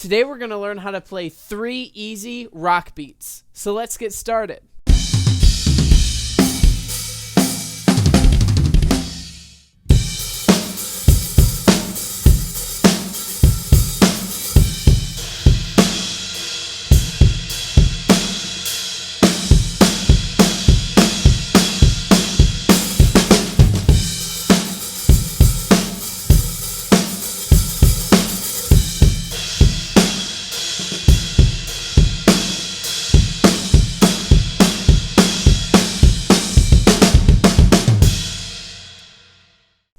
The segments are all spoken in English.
Today we're going to learn how to play 3 easy rock beats. So let's get started.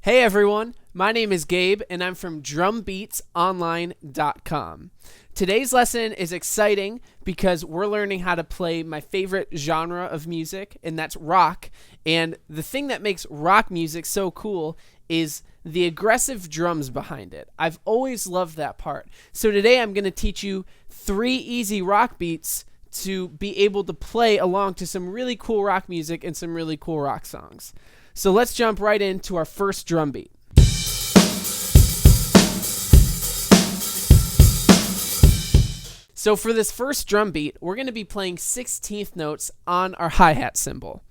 Hey everyone, my name is Gabe and I'm from drumbeatsonline.com. Today's lesson is exciting because we're learning how to play my favorite genre of music, and that's rock. And the thing that makes rock music so cool is the aggressive drums behind it. I've always loved that part. So today I'm going to teach you 3 easy rock beats to be able to play along to some really cool rock music and some really cool rock songs. So let's jump right into our first drum beat. So for this first drum beat, we're going to be playing 16th notes on our hi-hat cymbal.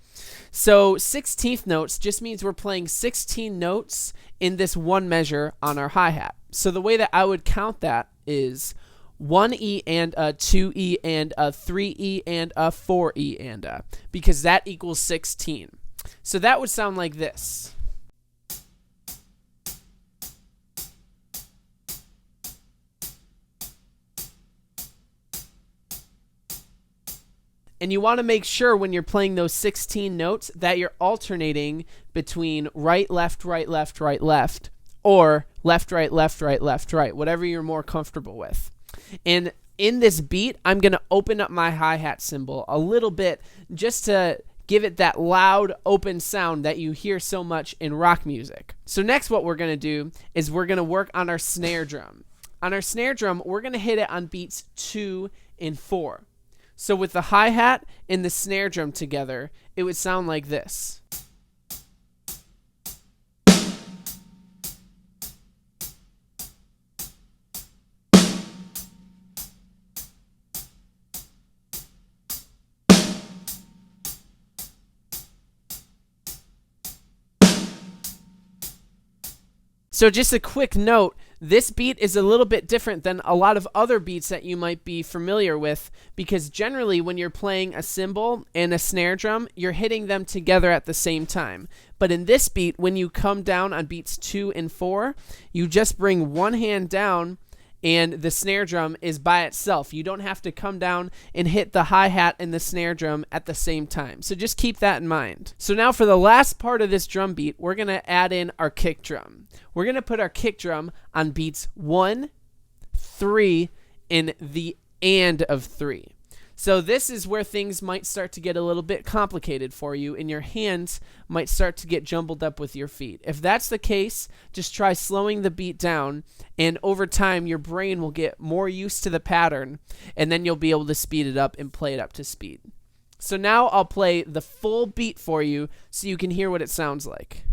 So 16th notes just means we're playing 16 notes in this one measure on our hi-hat. So the way that I would count that is 1 E and a, 2 E and a, 3 E and a, 4 E and a, because that equals 16. So that would sound like this. And you want to make sure when you're playing those 16 notes that you're alternating between right, left, right, left, right, left, or left, right, left, right, left, right, whatever you're more comfortable with. And in this beat, I'm going to open up my hi-hat cymbal a little bit just to give it that loud, open sound that you hear so much in rock music. So next what we're going to do is we're going to work on our snare drum. On our snare drum, we're going to hit it on beats 2 and 4. So with the hi-hat and the snare drum together, it would sound like this. So just a quick note, this beat is a little bit different than a lot of other beats that you might be familiar with, because generally when you're playing a cymbal and a snare drum, you're hitting them together at the same time. But in this beat, when you come down on beats 2 and 4, you just bring one hand down and the snare drum is by itself. You don't have to come down and hit the hi-hat and the snare drum at the same time. So just keep that in mind. So now for the last part of this drum beat, we're going to add in our kick drum. We're going to put our kick drum on beats 1, 3, and the and of 3. So this is where things might start to get a little bit complicated for you, and your hands might start to get jumbled up with your feet. If that's the case, just try slowing the beat down, and over time your brain will get more used to the pattern, and then you'll be able to speed it up and play it up to speed. So now I'll play the full beat for you so you can hear what it sounds like.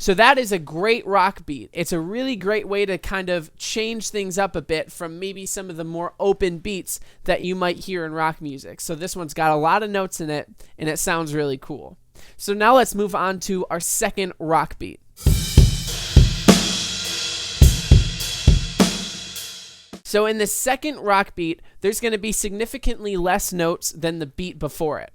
So that is a great rock beat. It's a really great way to kind of change things up a bit from maybe some of the more open beats that you might hear in rock music. So this one's got a lot of notes in it, and it sounds really cool. So now let's move on to our second rock beat. So in the second rock beat, there's going to be significantly less notes than the beat before it.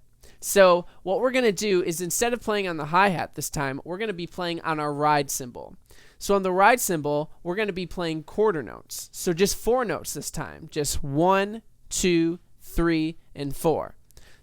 So what we're going to do is, instead of playing on the hi-hat this time, we're going to be playing on our ride cymbal. So on the ride cymbal, we're going to be playing quarter notes. So just 4 notes this time. Just 1, 2, 3, and 4.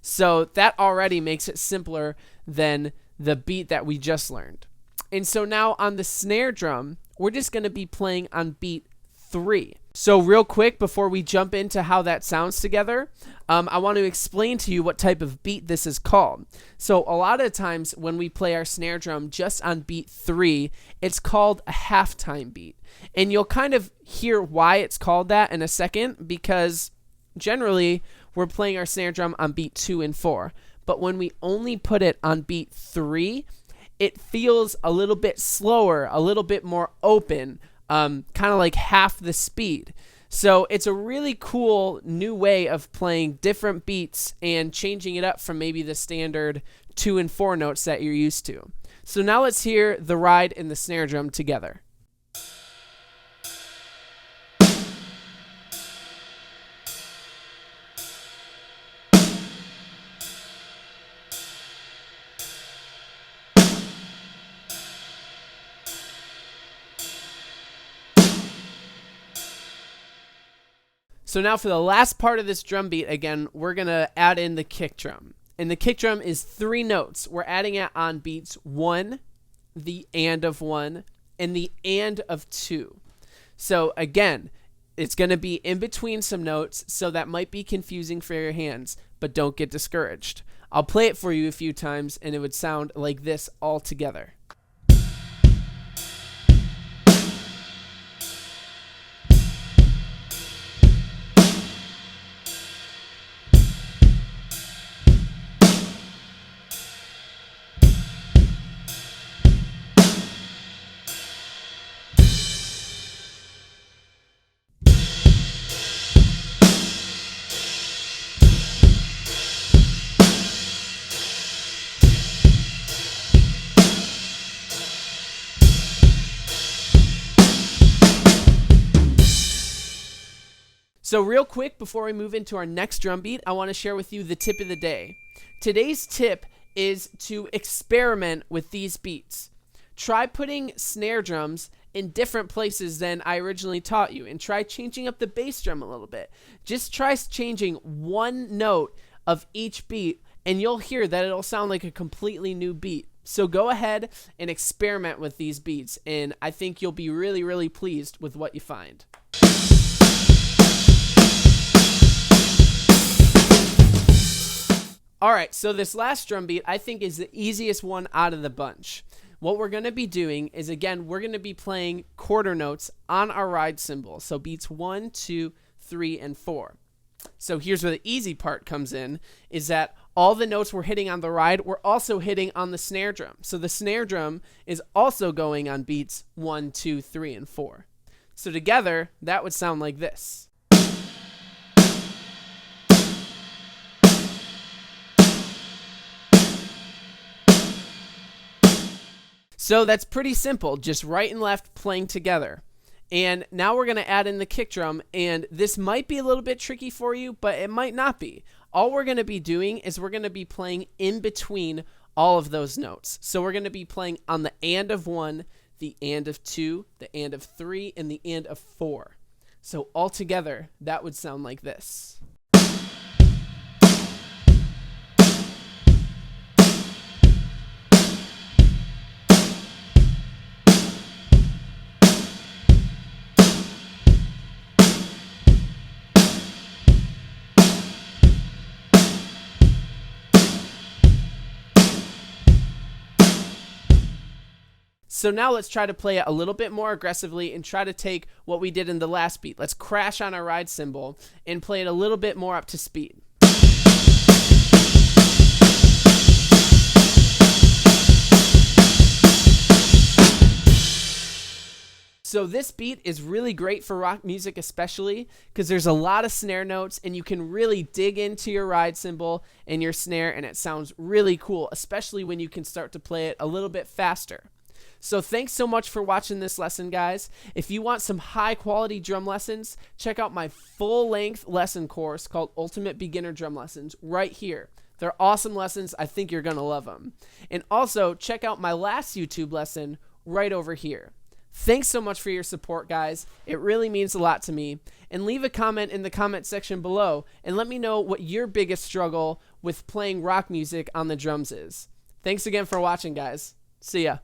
So that already makes it simpler than the beat that we just learned. And so now on the snare drum, we're just going to be playing on beat 3. So real quick, before we jump into how that sounds together, I want to explain to you what type of beat this is called. So a lot of times when we play our snare drum just on beat 3, it's called a halftime beat. And you'll kind of hear why it's called that in a second, because generally we're playing our snare drum on beat 2 and 4. But when we only put it on beat 3, it feels a little bit slower, a little bit more open, kind of like half the speed. So it's a really cool new way of playing different beats and changing it up from maybe the standard 2 and 4 notes that you're used to. So now let's hear the ride and the snare drum together. So now for the last part of this drum beat, again, we're going to add in the kick drum. And the kick drum is 3 notes. We're adding it on beats 1, the and of 1, and the and of 2. So again, it's going to be in between some notes, so that might be confusing for your hands, but don't get discouraged. I'll play it for you a few times, and it would sound like this all together. So real quick, before we move into our next drum beat, I want to share with you the tip of the day. Today's tip is to experiment with these beats. Try putting snare drums in different places than I originally taught you, and try changing up the bass drum a little bit. Just try changing 1 note of each beat, and you'll hear that it'll sound like a completely new beat. So go ahead and experiment with these beats, and I think you'll be really, really pleased with what you find. All right, so this last drum beat I think is the easiest one out of the bunch. What we're going to be doing is, again, we're going to be playing quarter notes on our ride cymbal. So beats 1, 2, 3, and 4. So here's where the easy part comes in, is that all the notes we're hitting on the ride, we're also hitting on the snare drum. So the snare drum is also going on beats 1, 2, 3, and 4. So together, that would sound like this. So that's pretty simple, just right and left playing together. And now we're going to add in the kick drum, and this might be a little bit tricky for you, but it might not be. All we're going to be doing is we're going to be playing in between all of those notes. So we're going to be playing on the and of 1, the and of 2, the and of 3, and the and of 4. So all together, that would sound like this. So now let's try to play it a little bit more aggressively and try to take what we did in the last beat. Let's crash on our ride cymbal and play it a little bit more up to speed. So this beat is really great for rock music, especially because there's a lot of snare notes and you can really dig into your ride cymbal and your snare, and it sounds really cool, especially when you can start to play it a little bit faster. So thanks so much for watching this lesson, guys. If you want some high quality drum lessons, check out my full-length lesson course called Ultimate Beginner Drum Lessons right here. They're awesome lessons. I think you're going to love them. And also check out my last YouTube lesson right over here. Thanks so much for your support, guys. It really means a lot to me. And leave a comment in the comment section below and let me know what your biggest struggle with playing rock music on the drums is. Thanks again for watching, guys. See ya.